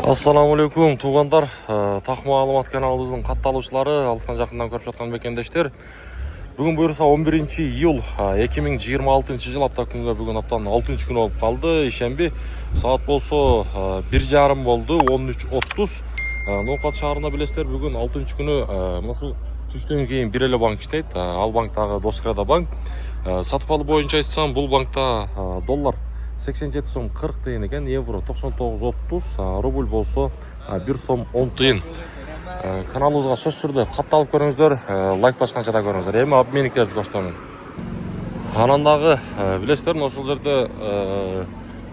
Ассаламу алейкум туғандар, тақ маалымат каналыбыздың катталуучулары, алыстан жакындан көрүп жаткан бекендештер. Бүгүн буюрса 11 июль 2026 жыл апта күнгө бүгүн аптанын 6 күнү болуп калды. Ишемби саат болсо 1:30 болду, 13:30. Ноокат шаарында билесиздер, бүгүн 6 күнү ушул түштөн кийин бир эле банк иштейт. Ал банктагы Доскрада банк. Сатып алуу боюнча айтсам, бул банкта доллар 87 сом 40 тыйын экен, евро 99.30, рубль болсо 1 сом 10 тыйын. Каналыбызга сөз түрдө катталып көрүңүздөр, лайк басканча да көрүңүздөр. Эми обменниктерди көрсөтөмүн. Анан дагы билесиздер, ошол жерде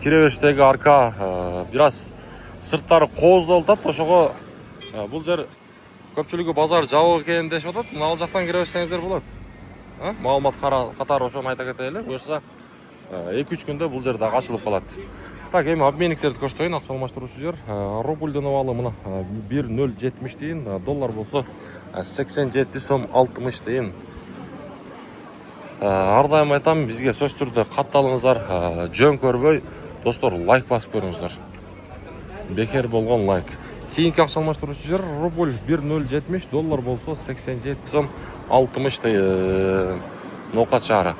кире бериштеги арка бир аз сырттары кооздолуп атат. Ошого бул жер көпчүлүгү базар жабык экен дешип атат. Ал жактан кире берсеңиздер болот. Маалымат катары ошону айта кетели. Буюрса 2-3 күндө бул жер дагы ачылып калат. Так, эми обменниктерди көрсөтөйүн. Акча алмаштыруучу жер. Рубльдин абалы мына 1,070 тыйын, доллар болсо 87 сом 60 тыйын. Ар дайым айтам, бизге сөз түрдө катталыңыздар, жөн көрбөй, достор, лайк басып көрүңүздөр. Бекер болгон лайк. Кийинки акча алмаштыруучу жер рубль 1,070, доллар болсо 87 сом 60 тыйын. Ноокат шаары.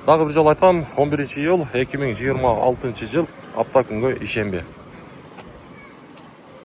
Дагы бир жолу айтам, 11 июль 2026 жыл апта күнгө ишемби.